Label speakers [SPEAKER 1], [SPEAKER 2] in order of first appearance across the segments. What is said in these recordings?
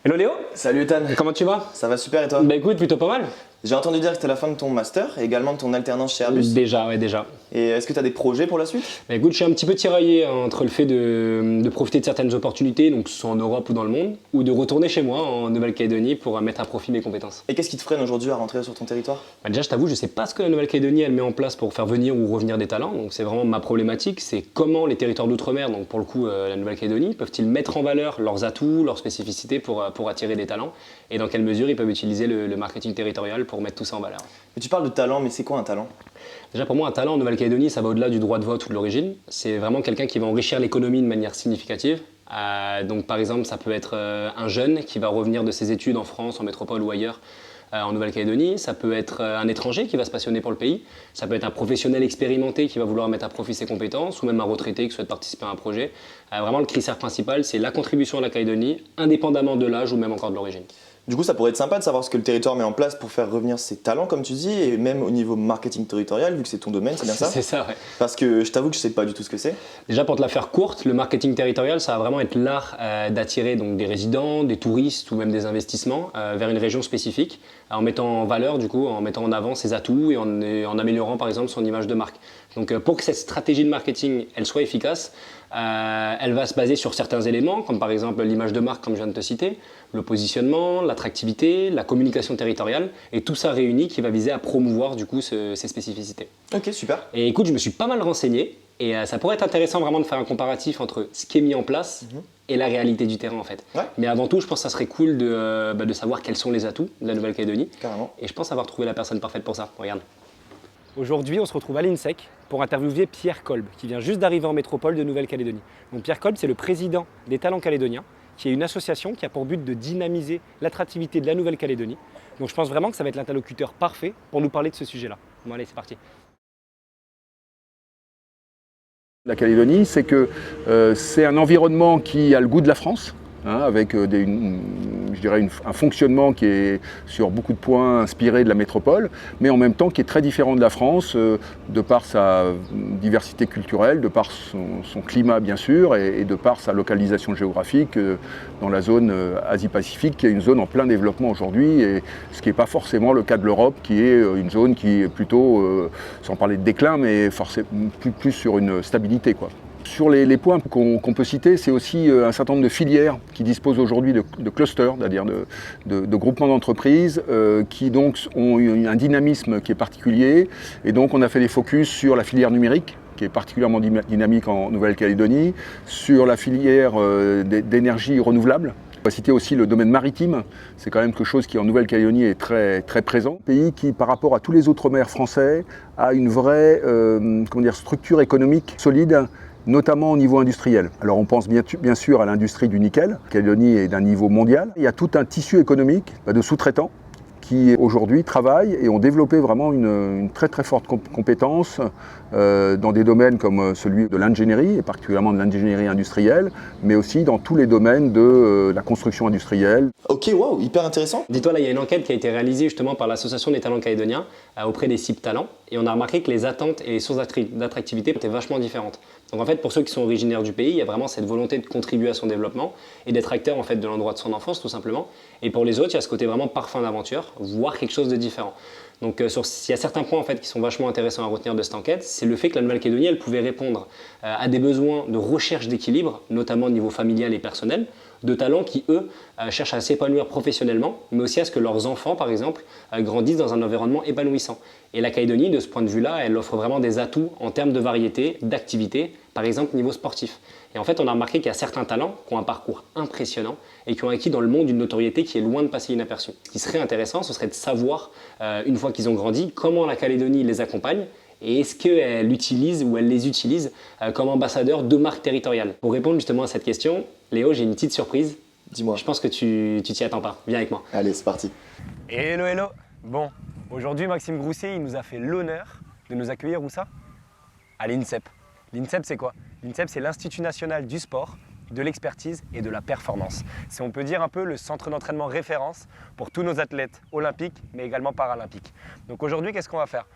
[SPEAKER 1] Hello Léo,
[SPEAKER 2] Salut Ethan,
[SPEAKER 1] comment tu vas?
[SPEAKER 2] ça va super et toi?
[SPEAKER 1] Bah écoute, plutôt pas mal.
[SPEAKER 2] J'ai entendu dire que c'était la fin de ton master et également de ton alternance chez Airbus.
[SPEAKER 1] Déjà.
[SPEAKER 2] Et est-ce que tu as des projets pour la suite?
[SPEAKER 1] Bah écoute, je suis un petit peu tiraillé entre le fait de profiter de certaines opportunités, donc que ce soit en Europe ou dans le monde, ou de retourner chez moi en Nouvelle-Calédonie pour mettre à profit mes compétences.
[SPEAKER 2] Et qu'est-ce qui te freine aujourd'hui à rentrer sur ton territoire?
[SPEAKER 1] Bah déjà, je t'avoue, je sais pas ce que la Nouvelle-Calédonie elle met en place pour faire venir ou revenir des talents, donc c'est vraiment ma problématique, c'est comment les territoires d'outre-mer, donc pour le coup la Nouvelle-Calédonie, peuvent-ils mettre en valeur leurs atouts, leurs spécificités pour attirer des talents, et dans quelle mesure ils peuvent utiliser le marketing territorial pour mettre tout ça en valeur.
[SPEAKER 2] Mais tu parles de talent, mais c'est quoi un talent?
[SPEAKER 1] Déjà pour moi, un talent en Nouvelle-Calédonie, ça va au-delà du droit de vote ou de l'origine. C'est vraiment quelqu'un qui va enrichir l'économie de manière significative. Donc par exemple, ça peut être un jeune qui va revenir de ses études en France, en métropole ou ailleurs, en Nouvelle-Calédonie. Ça peut être un étranger qui va se passionner pour le pays. Ça peut être un professionnel expérimenté qui va vouloir mettre à profit ses compétences, ou même un retraité qui souhaite participer à un projet. Vraiment, le critère principal, c'est la contribution à la Calédonie, indépendamment de l'âge ou même encore de l'origine.
[SPEAKER 2] Du coup, ça pourrait être sympa de savoir ce que le territoire met en place pour faire revenir ses talents, comme tu dis, et même au niveau marketing territorial, vu que c'est ton domaine, c'est bien ça?
[SPEAKER 1] C'est ça, ouais.
[SPEAKER 2] Parce que je t'avoue que je sais pas du tout ce que c'est.
[SPEAKER 1] Déjà pour te la faire courte, le marketing territorial, ça va vraiment être l'art d'attirer donc des résidents, des touristes ou même des investissements vers une région spécifique, en mettant en valeur du coup, en mettant en avant ses atouts et en améliorant par exemple son image de marque. Donc pour que cette stratégie de marketing elle soit efficace, elle va se baser sur certains éléments, comme par exemple l'image de marque, comme je viens de te citer, le positionnement, l'attractivité, la communication territoriale, et tout ça réuni qui va viser à promouvoir du coup ces spécificités.
[SPEAKER 2] Ok, super.
[SPEAKER 1] Et écoute, je me suis pas mal renseigné, et ça pourrait être intéressant vraiment de faire un comparatif entre ce qui est mis en place et la réalité du terrain en fait.
[SPEAKER 2] Ouais.
[SPEAKER 1] Mais avant tout, je pense que ça serait cool de savoir quels sont les atouts de la Nouvelle-Calédonie,
[SPEAKER 2] Carrément.
[SPEAKER 1] et je pense avoir trouvé la personne parfaite pour ça. Regarde.
[SPEAKER 3] Aujourd'hui, on se retrouve à l'INSEC pour interviewer Pierre Kolb, qui vient juste d'arriver en métropole de Nouvelle-Calédonie. Donc Pierre Kolb, c'est le président des Talents Calédoniens, qui est une association qui a pour but de dynamiser l'attractivité de la Nouvelle-Calédonie. Donc je pense vraiment que ça va être l'interlocuteur parfait pour nous parler de ce sujet-là. Bon allez, c'est parti.
[SPEAKER 4] La Calédonie, c'est que c'est un environnement qui a le goût de la France, avec je dirais un fonctionnement qui est sur beaucoup de points inspiré de la métropole, mais en même temps qui est très différent de la France, de par sa diversité culturelle, de par son climat bien sûr, et de par sa localisation géographique dans la zone Asie-Pacifique, qui est une zone en plein développement aujourd'hui, et ce qui n'est pas forcément le cas de l'Europe, qui est une zone qui est plutôt, sans parler de déclin, mais forcément plus sur une stabilité, quoi. Sur les points qu'on peut citer, c'est aussi un certain nombre de filières qui disposent aujourd'hui de clusters, c'est-à-dire de groupements d'entreprises qui donc ont un dynamisme qui est particulier. Et donc on a fait des focus sur la filière numérique, qui est particulièrement dynamique en Nouvelle-Calédonie, sur la filière d'énergie renouvelable. On va citer aussi le domaine maritime, c'est quand même quelque chose qui en Nouvelle-Calédonie est très, très présent. Un pays qui, par rapport à tous les autres mers français, a une vraie structure économique solide, notamment au niveau industriel. Alors on pense bien sûr à l'industrie du nickel. La Calédonie est d'un niveau mondial. Il y a tout un tissu économique de sous-traitants qui aujourd'hui travaillent et ont développé vraiment une très très forte compétence dans des domaines comme celui de l'ingénierie, et particulièrement de l'ingénierie industrielle, mais aussi dans tous les domaines de la construction industrielle.
[SPEAKER 2] Ok, waouh, hyper intéressant.
[SPEAKER 1] Dis-toi, là, il y a une enquête qui a été réalisée justement par l'Association des talents calédoniens auprès des cibles talents, et on a remarqué que les attentes et les sources d'attractivité étaient vachement différentes. Donc en fait, pour ceux qui sont originaires du pays, il y a vraiment cette volonté de contribuer à son développement et d'être acteur en fait de l'endroit de son enfance tout simplement. Et pour les autres, il y a ce côté vraiment parfum d'aventure, voir quelque chose de différent. Donc il y a certains points en fait qui sont vachement intéressants à retenir de cette enquête, c'est le fait que la Nouvelle-Calédonie elle pouvait répondre à des besoins de recherche d'équilibre, notamment au niveau familial et personnel, de talents qui eux cherchent à s'épanouir professionnellement, mais aussi à ce que leurs enfants par exemple grandissent dans un environnement épanouissant. Et la Calédonie de ce point de vue-là, elle offre vraiment des atouts en termes de variété, d'activité, par exemple niveau sportif. Et en fait, on a remarqué qu'il y a certains talents qui ont un parcours impressionnant et qui ont acquis dans le monde une notoriété qui est loin de passer inaperçue. Ce qui serait intéressant, ce serait de savoir, une fois qu'ils ont grandi, comment la Calédonie les accompagne et est-ce qu'elle l'utilise ou elle les utilise comme ambassadeurs de marques territoriales. Pour répondre justement à cette question, Léo, j'ai une petite surprise.
[SPEAKER 2] Dis-moi.
[SPEAKER 1] Je pense que tu t'y attends pas. Viens avec moi.
[SPEAKER 2] Allez, c'est parti.
[SPEAKER 3] Hello, hello. Bon, aujourd'hui Maxime Grousset, il nous a fait l'honneur de nous accueillir où ça? À l'INSEP. L'INSEP, c'est quoi? L'INSEP, c'est l'Institut national du sport, de l'expertise et de la performance. C'est, on peut dire, un peu le centre d'entraînement référence pour tous nos athlètes olympiques, mais également paralympiques. Donc aujourd'hui, qu'est-ce qu'on va faire?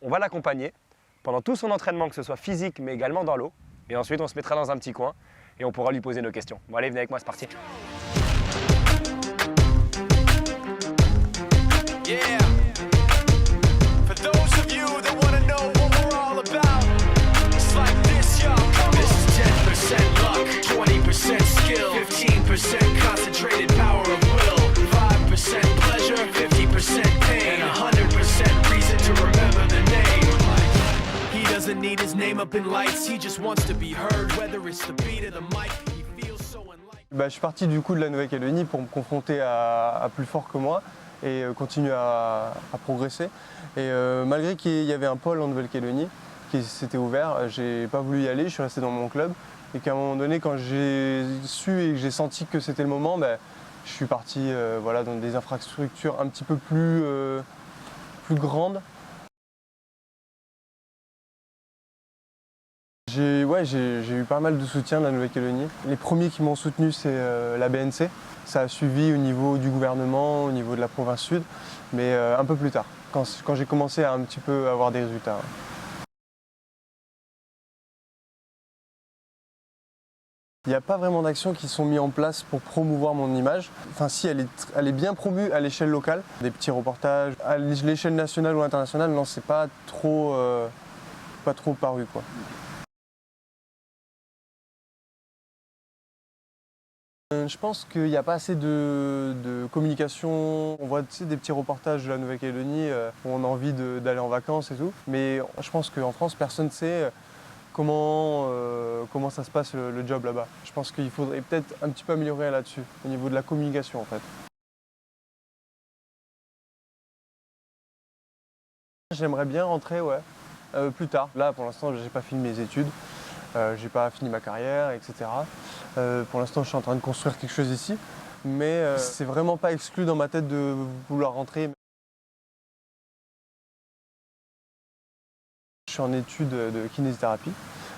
[SPEAKER 3] On va l'accompagner pendant tout son entraînement, que ce soit physique, mais également dans l'eau. Et ensuite, on se mettra dans un petit coin et on pourra lui poser nos questions. Bon, allez, venez avec moi, c'est parti.
[SPEAKER 5] Yeah. For those of you that want to know what we're all about, it's like this, y'all. This is 10% luck, 20% skill, 15% concentrated power of will, 5% pleasure, 50% pain, and 100% reason to remember the name. He doesn't need his name up in lights, he just wants to be heard, whether it's the beat of the mic. He feels so unlike.
[SPEAKER 6] Je suis parti du coup de la Nouvelle-Calédonie pour me confronter à plus fort que moi et continuer à progresser. Et malgré qu'il y avait un pôle en Nouvelle-Calédonie qui s'était ouvert, j'ai pas voulu y aller, je suis resté dans mon club. Et qu'à un moment donné, quand j'ai su et que j'ai senti que c'était le moment, je suis parti voilà, dans des infrastructures un petit peu plus grandes. J'ai eu pas mal de soutien de la Nouvelle-Calédonie. Les premiers qui m'ont soutenu, c'est la BNC. Ça a suivi au niveau du gouvernement, au niveau de la province sud, mais un peu plus tard, quand j'ai commencé à un petit peu avoir des résultats. Il n'y a pas vraiment d'actions qui sont mises en place pour promouvoir mon image. Enfin si, elle est bien promue à l'échelle locale. Des petits reportages. À l'échelle nationale ou internationale, non, c'est pas trop paru, quoi. Je pense qu'il n'y a pas assez de communication. On voit des petits reportages de la Nouvelle-Calédonie où on a envie d'aller en vacances et tout. Mais je pense qu'en France, personne ne sait comment ça se passe le job là-bas. Je pense qu'il faudrait peut-être un petit peu améliorer là-dessus, au niveau de la communication en fait. J'aimerais bien rentrer plus tard. Là pour l'instant j'ai pas fini mes études, j'ai pas fini ma carrière, etc. Pour l'instant je suis en train de construire quelque chose ici, mais c'est vraiment pas exclu dans ma tête de vouloir rentrer. Je suis en études de kinésithérapie,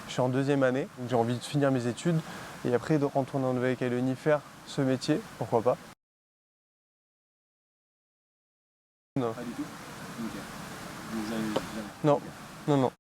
[SPEAKER 6] je suis en 2e année, donc j'ai envie de finir mes études et après de retourner en Nouvelle-Calédonie faire ce métier, pourquoi pas. Non. Pas du tout. Okay. Non, non.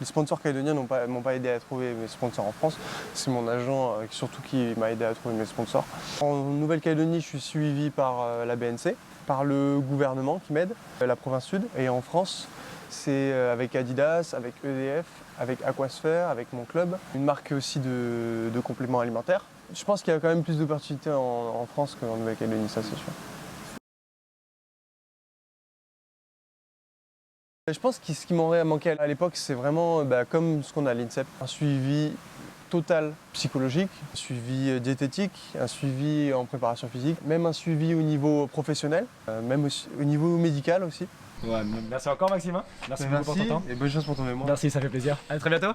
[SPEAKER 6] Les sponsors calédoniens m'ont pas aidé à trouver mes sponsors en France. C'est mon agent surtout qui m'a aidé à trouver mes sponsors. En Nouvelle-Calédonie, je suis suivi par la BNC, par le gouvernement qui m'aide, la province sud. Et en France, c'est avec Adidas, avec EDF, avec Aquasphere, avec mon club. Une marque aussi de compléments alimentaires. Je pense qu'il y a quand même plus d'opportunités en France qu'en Nouvelle-Calédonie, ça c'est sûr. Je pense que ce qui m'aurait manqué à l'époque, c'est vraiment comme ce qu'on a à l'INSEP, un suivi total psychologique, un suivi diététique, un suivi en préparation physique, même un suivi au niveau professionnel, même aussi, au niveau médical aussi.
[SPEAKER 3] Ouais, merci encore Maxime. Merci beaucoup pour ton temps.
[SPEAKER 6] Et bonne chance pour ton mémoire.
[SPEAKER 3] Merci, ça fait plaisir. À très bientôt.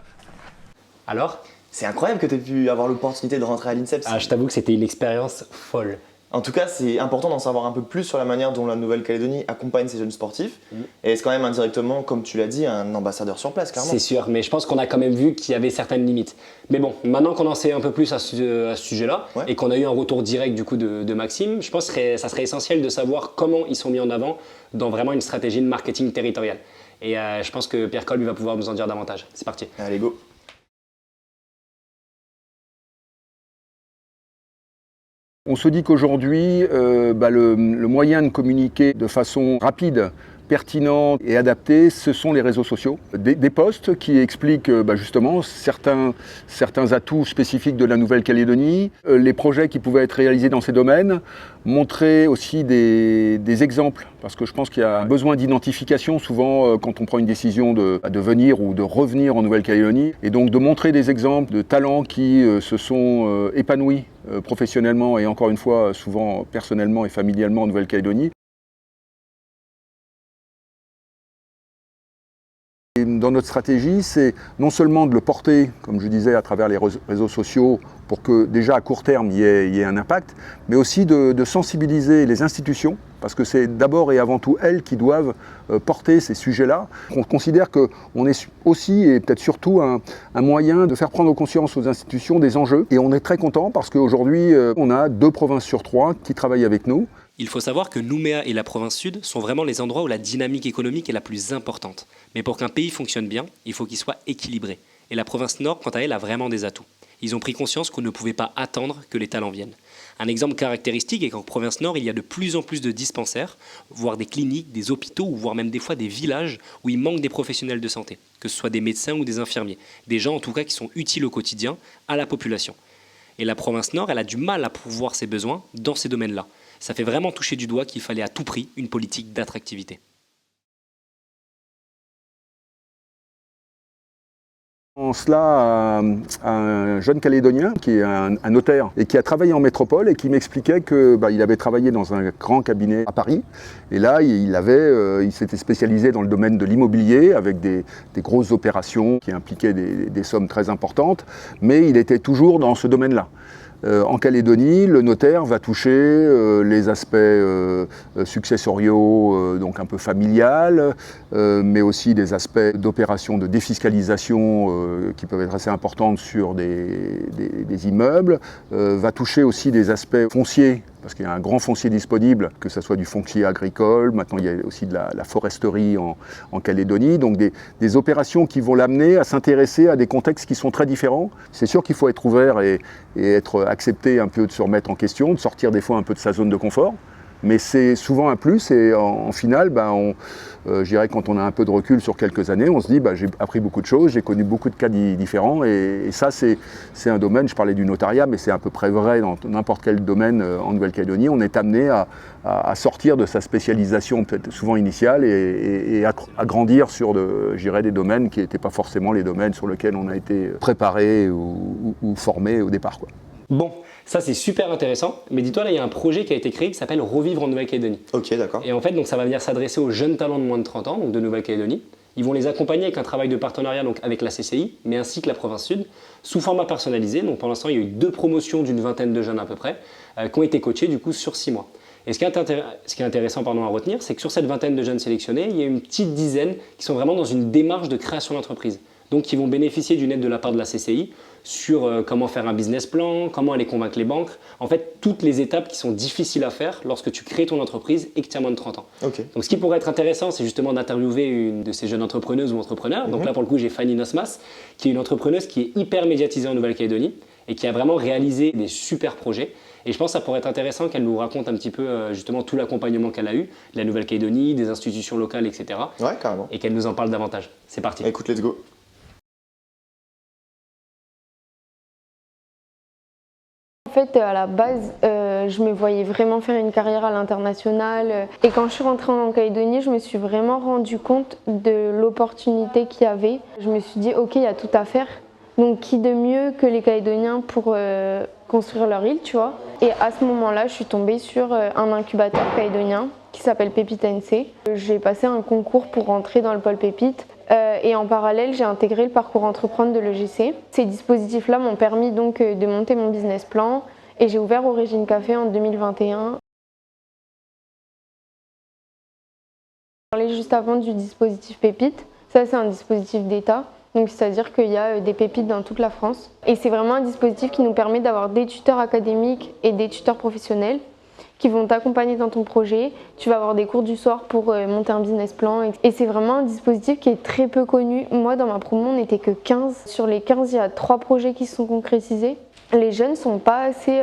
[SPEAKER 1] Alors,
[SPEAKER 2] C'est incroyable que tu aies pu avoir l'opportunité de rentrer à l'INSEP.
[SPEAKER 1] je t'avoue que c'était une expérience folle.
[SPEAKER 2] En tout cas, c'est important d'en savoir un peu plus sur la manière dont la Nouvelle-Calédonie accompagne ces jeunes sportifs. Et c'est quand même indirectement, comme tu l'as dit, un ambassadeur sur place, clairement.
[SPEAKER 1] C'est sûr, mais je pense qu'on a quand même vu qu'il y avait certaines limites. Mais bon, maintenant qu'on en sait un peu plus à ce sujet-là, et qu'on a eu un retour direct du coup de Maxime, je pense que ça serait essentiel de savoir comment ils sont mis en avant dans vraiment une stratégie de marketing territorial. Et je pense que Pierre Kolb va pouvoir nous en dire davantage. C'est parti.
[SPEAKER 2] Allez, go.
[SPEAKER 4] On se dit qu'aujourd'hui, le moyen de communiquer de façon rapide, pertinente et adaptée, ce sont les réseaux sociaux. Des posts qui expliquent justement certains atouts spécifiques de la Nouvelle-Calédonie, les projets qui pouvaient être réalisés dans ces domaines, montrer aussi des exemples, parce que je pense qu'il y a besoin d'identification souvent quand on prend une décision de venir ou de revenir en Nouvelle-Calédonie, et donc de montrer des exemples de talents qui se sont épanouis professionnellement et encore une fois souvent personnellement et familialement en Nouvelle-Calédonie. Dans notre stratégie, c'est non seulement de le porter, comme je disais, à travers les réseaux sociaux pour que déjà à court terme il y ait un impact, mais aussi de sensibiliser les institutions, parce que c'est d'abord et avant tout elles qui doivent porter ces sujets-là. On considère qu'on est aussi et peut-être surtout un moyen de faire prendre conscience aux institutions des enjeux, et on est très content parce qu'aujourd'hui on a 2 provinces sur 3 qui travaillent avec nous.
[SPEAKER 1] Il faut savoir que Nouméa et la province sud sont vraiment les endroits où la dynamique économique est la plus importante. Mais pour qu'un pays fonctionne bien, il faut qu'il soit équilibré. Et la province nord, quant à elle, a vraiment des atouts. Ils ont pris conscience qu'on ne pouvait pas attendre que les talents viennent. Un exemple caractéristique est qu'en province nord, il y a de plus en plus de dispensaires, voire des cliniques, des hôpitaux, ou voire même des fois des villages où il manque des professionnels de santé, que ce soit des médecins ou des infirmiers, des gens en tout cas qui sont utiles au quotidien à la population. Et la province nord, elle a du mal à pourvoir ses besoins dans ces domaines-là. Ça fait vraiment toucher du doigt qu'il fallait à tout prix une politique d'attractivité.
[SPEAKER 4] En cela, un jeune Calédonien qui est un notaire et qui a travaillé en métropole et qui m'expliquait qu'il avait travaillé dans un grand cabinet à Paris. Et là, il s'était spécialisé dans le domaine de l'immobilier avec des grosses opérations qui impliquaient des sommes très importantes, mais il était toujours dans ce domaine-là. En Calédonie, le notaire va toucher les aspects successoriaux, donc un peu familial, mais aussi des aspects d'opérations de défiscalisation qui peuvent être assez importantes sur des immeubles, va toucher aussi des aspects fonciers, parce qu'il y a un grand foncier disponible, que ce soit du foncier agricole, maintenant il y a aussi de la foresterie en Calédonie, donc des opérations qui vont l'amener à s'intéresser à des contextes qui sont très différents. C'est sûr qu'il faut être ouvert et être accepté un peu de se remettre en question, de sortir des fois un peu de sa zone de confort. Mais c'est souvent un plus et en finale, je dirais quand on a un peu de recul sur quelques années, on se dit j'ai appris beaucoup de choses, j'ai connu beaucoup de cas différents et ça c'est un domaine, je parlais du notariat, mais c'est à peu près vrai dans n'importe quel domaine en Nouvelle-Calédonie, on est amené à sortir de sa spécialisation peut-être souvent initiale et à grandir sur des domaines qui n'étaient pas forcément les domaines sur lesquels on a été préparé ou formé au départ, quoi.
[SPEAKER 1] Bon, ça c'est super intéressant, mais dis-toi là il y a un projet qui a été créé qui s'appelle Revivre en Nouvelle-Calédonie.
[SPEAKER 2] Ok, d'accord.
[SPEAKER 1] Et en fait donc ça va venir s'adresser aux jeunes talents de moins de 30 ans, donc de Nouvelle-Calédonie. Ils vont les accompagner avec un travail de partenariat donc avec la CCI, mais ainsi que la province sud, sous format personnalisé. Donc pour l'instant il y a eu 2 promotions d'une vingtaine de jeunes à peu près, qui ont été coachés du coup sur 6 mois. Et ce qui est intéressant à retenir, c'est que sur cette vingtaine de jeunes sélectionnés, il y a une petite dizaine qui sont vraiment dans une démarche de création d'entreprise. Donc qui vont bénéficier d'une aide de la part de la CCI sur comment faire un business plan, comment aller convaincre les banques. En fait, toutes les étapes qui sont difficiles à faire lorsque tu crées ton entreprise et que tu as moins de 30 ans.
[SPEAKER 2] Okay.
[SPEAKER 1] Donc ce qui pourrait être intéressant, c'est justement d'interviewer une de ces jeunes entrepreneuses ou entrepreneurs. Donc là, pour le coup, j'ai Fanny Nosmas, qui est une entrepreneuse qui est hyper médiatisée en Nouvelle-Calédonie et qui a vraiment réalisé des super projets. Et je pense que ça pourrait être intéressant qu'elle nous raconte un petit peu justement tout l'accompagnement qu'elle a eu de la Nouvelle-Calédonie, des institutions locales, etc.
[SPEAKER 2] Ouais, carrément.
[SPEAKER 1] Et qu'elle nous en parle davantage. C'est parti.
[SPEAKER 2] Écoute, let's go.
[SPEAKER 7] En fait, à la base, je me voyais vraiment faire une carrière à l'international. Et quand je suis rentrée en Calédonie, je me suis vraiment rendu compte de l'opportunité qu'il y avait. Je me suis dit, ok, il y a tout à faire. Donc, qui de mieux que les Calédoniens pour construire leur île, tu vois. Et à ce moment-là, je suis tombée sur un incubateur calédonien qui s'appelle Pépite NC. J'ai passé un concours pour rentrer dans le pôle Pépite. Et en parallèle, j'ai intégré le parcours entreprendre de l'EGC. Ces dispositifs-là m'ont permis donc de monter mon business plan et j'ai ouvert Origine Café en 2021. Je parlais juste avant du dispositif Pépite. Ça, c'est un dispositif d'État. Donc, c'est-à-dire qu'il y a des pépites dans toute la France. Et c'est vraiment un dispositif qui nous permet d'avoir des tuteurs académiques et des tuteurs professionnels qui vont t'accompagner dans ton projet. Tu vas avoir des cours du soir pour monter un business plan. Et c'est vraiment un dispositif qui est très peu connu. Moi, dans ma promo, on n'était que 15. Sur les 15, il y a 3 projets qui se sont concrétisés. Les jeunes ne sont pas assez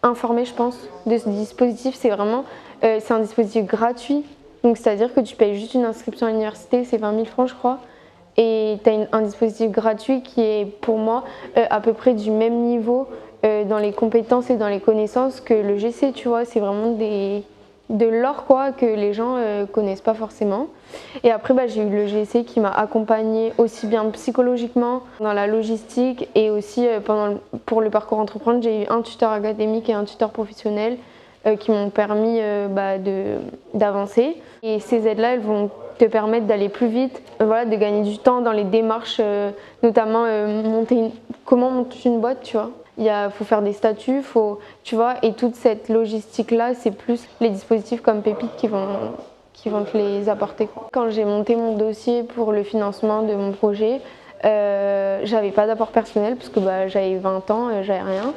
[SPEAKER 7] informés, je pense, de ce dispositif. C'est un dispositif gratuit. Donc, c'est-à-dire que tu payes juste une inscription à l'université, c'est 20 000 francs, je crois. Et tu as un dispositif gratuit qui est, pour moi, à peu près du même niveau dans les compétences et dans les connaissances que le GC, tu vois. C'est vraiment de l'or, quoi, que les gens connaissent pas forcément. Et après, j'ai eu le GC qui m'a accompagnée aussi bien psychologiquement dans la logistique et aussi pour le parcours entreprendre, j'ai eu un tuteur académique et un tuteur professionnel qui m'ont permis d'avancer. Et ces aides-là, elles vont te permettre d'aller plus vite, de gagner du temps dans les démarches, notamment comment monter une boîte, tu vois. Il faut faire des statuts, tu vois, et toute cette logistique-là, c'est plus les dispositifs comme Pépite qui vont te les apporter. Quand j'ai monté mon dossier pour le financement de mon projet, j'avais pas d'apport personnel parce que j'avais 20 ans, j'avais rien.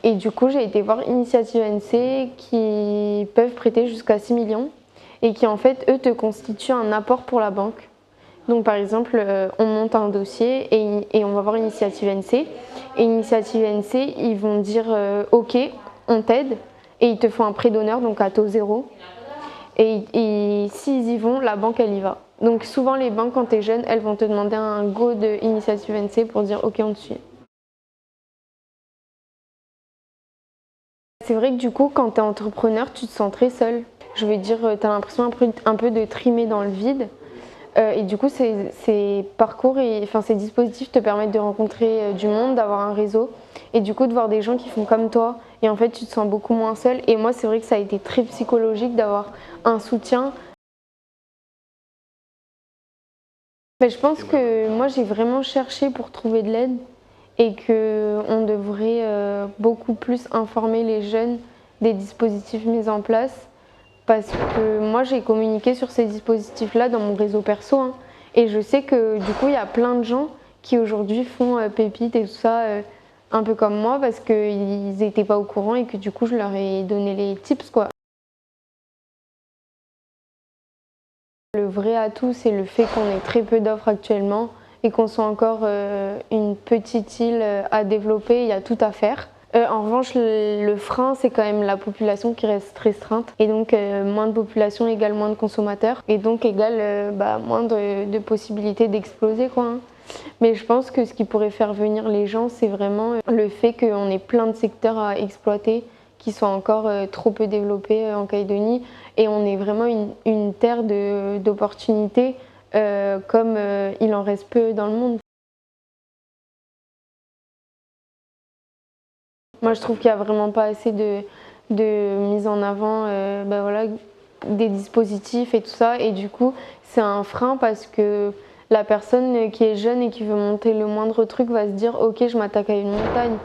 [SPEAKER 7] Et du coup, j'ai été voir Initiative NC qui peuvent prêter jusqu'à 6 millions et qui, en fait, eux, te constituent un apport pour la banque. Donc par exemple, on monte un dossier et on va voir Initiative NC. Et Initiative NC, ils vont dire OK, on t'aide et ils te font un prêt d'honneur, donc à taux zéro. Et s'ils y vont, la banque, elle y va. Donc souvent, les banques, quand tu es jeune, elles vont te demander un go de Initiative NC pour dire OK, on te suit. C'est vrai que du coup, quand tu es entrepreneur, tu te sens très seul. Je veux dire, tu as l'impression un peu de trimer dans le vide. Et du coup, ces parcours, ces dispositifs te permettent de rencontrer du monde, d'avoir un réseau et du coup de voir des gens qui font comme toi. Et en fait, tu te sens beaucoup moins seul. Et moi, c'est vrai que ça a été très psychologique d'avoir un soutien. Mais je pense que moi, j'ai vraiment cherché pour trouver de l'aide et qu'on devrait beaucoup plus informer les jeunes des dispositifs mis en place. Parce que moi, j'ai communiqué sur ces dispositifs-là dans mon réseau perso. Hein, et je sais que du coup, il y a plein de gens qui aujourd'hui font Pépite et tout ça, un peu comme moi, parce qu'ils n'étaient pas au courant et que du coup, je leur ai donné les tips, quoi. Le vrai atout, c'est le fait qu'on ait très peu d'offres actuellement et qu'on soit encore une petite île à développer, il y a tout à faire. En revanche, le frein, c'est quand même la population qui reste restreinte. Et donc, moins de population égale moins de consommateurs. Et donc, égale moins de possibilités d'exploser, quoi. Hein. Mais je pense que ce qui pourrait faire venir les gens, c'est vraiment le fait qu'on ait plein de secteurs à exploiter qui sont encore trop peu développés en Calédonie. Et on est vraiment une terre d'opportunités comme il en reste peu dans le monde. Moi, je trouve qu'il n'y a vraiment pas assez de mise en avant voilà, des dispositifs et tout ça. Et du coup, c'est un frein parce que la personne qui est jeune et qui veut monter le moindre truc va se dire « Ok, je m'attaque à une montagne ».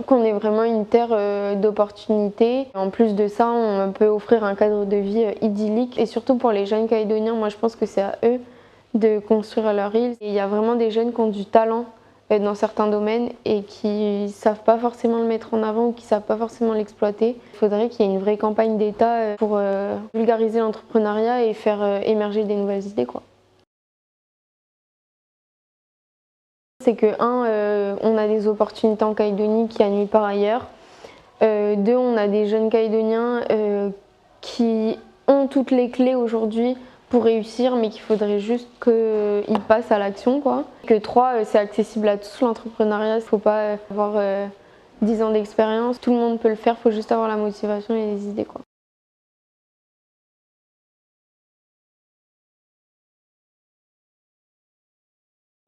[SPEAKER 7] Qu'on est vraiment une terre d'opportunités. En plus de ça, on peut offrir un cadre de vie idyllique. Et surtout pour les jeunes Calédoniens, moi je pense que c'est à eux de construire leur île. Et il y a vraiment des jeunes qui ont du talent dans certains domaines et qui ne savent pas forcément le mettre en avant ou qui ne savent pas forcément l'exploiter. Il faudrait qu'il y ait une vraie campagne d'État pour vulgariser l'entrepreneuriat et faire émerger des nouvelles idées, quoi. C'est que, on a des opportunités en Calédonie qui y a nulle part ailleurs. Deux, on a des jeunes Calédoniens qui ont toutes les clés aujourd'hui pour réussir, mais qu'il faudrait juste qu'ils passent à l'action, quoi. Que trois, c'est accessible à tous l'entrepreneuriat. Il ne faut pas avoir 10 ans d'expérience. Tout le monde peut le faire, il faut juste avoir la motivation et les idées, quoi.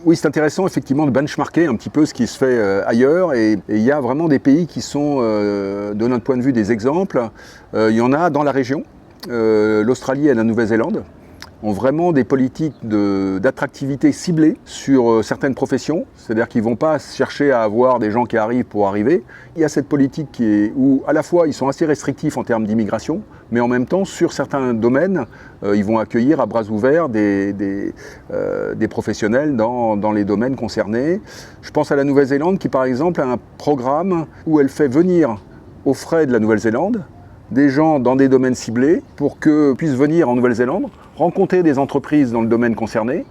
[SPEAKER 4] Oui, c'est intéressant effectivement de benchmarker un petit peu ce qui se fait ailleurs et il y a vraiment des pays qui sont, de notre point de vue, des exemples. Il y en a dans la région, l'Australie et la Nouvelle-Zélande ont vraiment des politiques d'attractivité ciblées sur certaines professions, c'est-à-dire qu'ils ne vont pas chercher à avoir des gens qui arrivent pour arriver. Il y a cette politique où à la fois ils sont assez restrictifs en termes d'immigration, mais en même temps sur certains domaines, ils vont accueillir à bras ouverts des professionnels dans les domaines concernés. Je pense à la Nouvelle-Zélande qui par exemple a un programme où elle fait venir aux frais de la Nouvelle-Zélande des gens dans des domaines ciblés pour qu'ils puissent venir en Nouvelle-Zélande, rencontrer des entreprises dans le domaine concerné,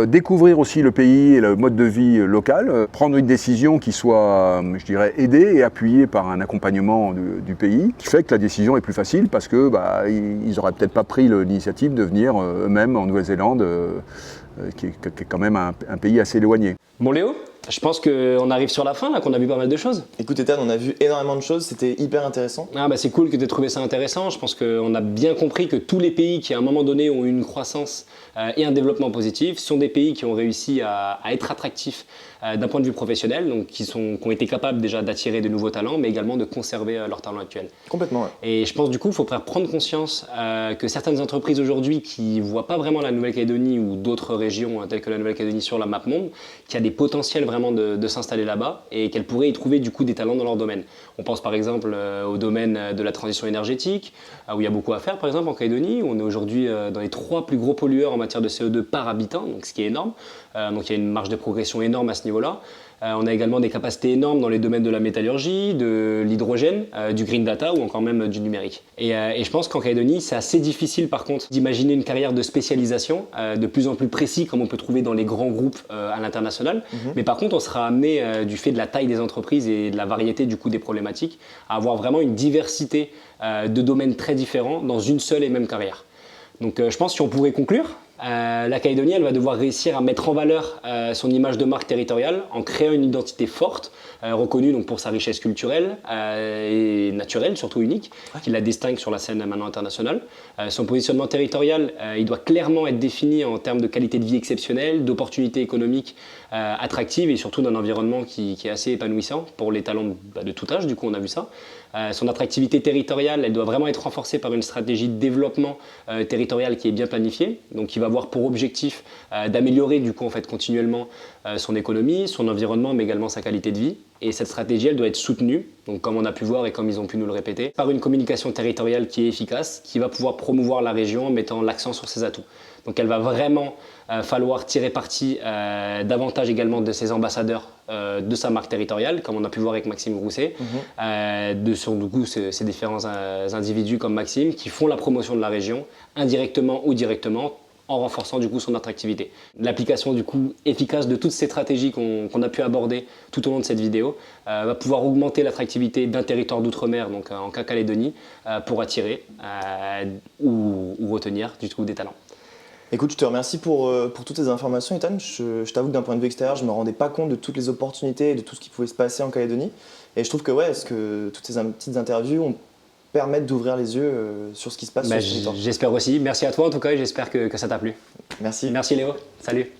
[SPEAKER 4] découvrir aussi le pays et le mode de vie local, prendre une décision qui soit, je dirais, aidée et appuyée par un accompagnement du pays, qui fait que la décision est plus facile parce que ils n'auraient peut-être pas pris l'initiative de venir eux-mêmes en Nouvelle-Zélande, qui est quand même un pays assez éloigné.
[SPEAKER 1] Bon Léo, je pense qu'on arrive sur la fin, là, qu'on a vu pas mal de choses.
[SPEAKER 2] Écoute Ethan, on a vu énormément de choses, c'était hyper intéressant.
[SPEAKER 1] Ah bah c'est cool que tu aies trouvé ça intéressant. Je pense qu'on a bien compris que tous les pays qui à un moment donné ont eu une croissance et un développement positif sont des pays qui ont réussi à être attractifs d'un point de vue professionnel, donc qui ont été capables déjà d'attirer de nouveaux talents, mais également de conserver leurs talents actuels.
[SPEAKER 2] Complètement, ouais.
[SPEAKER 1] Et je pense du coup qu'il faut faire prendre conscience que certaines entreprises aujourd'hui qui ne voient pas vraiment la Nouvelle-Calédonie ou d'autres régions telles que la Nouvelle-Calédonie sur la map monde, qui a des potentiels vraiment de s'installer là-bas et qu'elles pourraient y trouver du coup des talents dans leur domaine. On pense par exemple au domaine de la transition énergétique, où il y a beaucoup à faire par exemple en Calédonie, où on est aujourd'hui dans les 3 plus gros pollueurs en matière de CO2 par habitant, donc ce qui est énorme. Donc il y a une marge de progression énorme à ce niveau-là. On a également des capacités énormes dans les domaines de la métallurgie, de l'hydrogène, du green data ou encore même du numérique. Et je pense qu'en Calédonie, c'est assez difficile par contre d'imaginer une carrière de spécialisation de plus en plus précis comme on peut trouver dans les grands groupes à l'international. Mais par contre, on sera amené, du fait de la taille des entreprises et de la variété du coup des problématiques, à avoir vraiment une diversité de domaines très différents dans une seule et même carrière. Donc je pense que si on pourrait conclure, la Calédonie, elle va devoir réussir à mettre en valeur son image de marque territoriale en créant une identité forte, reconnue donc pour sa richesse culturelle et naturelle, surtout unique, qui la distingue sur la scène maintenant internationale. Son positionnement territorial, il doit clairement être défini en termes de qualité de vie exceptionnelle, d'opportunités économiques attractives et surtout d'un environnement qui est assez épanouissant pour les talents de tout âge, du coup on a vu ça. Son attractivité territoriale, elle doit vraiment être renforcée par une stratégie de développement territorial qui est bien planifiée, donc qui va avoir pour objectif d'améliorer du coup en fait continuellement son économie, son environnement, mais également sa qualité de vie. Et cette stratégie, elle doit être soutenue, donc comme on a pu voir et comme ils ont pu nous le répéter, par une communication territoriale qui est efficace, qui va pouvoir promouvoir la région en mettant l'accent sur ses atouts. Donc elle va vraiment falloir tirer parti davantage également de ses ambassadeurs de sa marque territoriale, comme on a pu voir avec Maxime Grousset, sur du coup, ces différents individus comme Maxime qui font la promotion de la région, indirectement ou directement, en renforçant du coup son attractivité. L'application du coup efficace de toutes ces stratégies qu'on a pu aborder tout au long de cette vidéo va pouvoir augmenter l'attractivité d'un territoire d'outre-mer, donc en cas Calédonie, pour attirer ou retenir du coup des talents.
[SPEAKER 2] Écoute, je te remercie pour toutes ces informations, Ethan. Je t'avoue que d'un point de vue extérieur, je ne me rendais pas compte de toutes les opportunités et de tout ce qui pouvait se passer en Calédonie. Et je trouve que, toutes ces petites interviews permettent d'ouvrir les yeux sur ce qui se passe sur ce territoire.
[SPEAKER 1] J'espère aussi. Merci à toi en tout cas et j'espère que ça t'a plu.
[SPEAKER 2] Merci.
[SPEAKER 1] Merci Léo. Salut.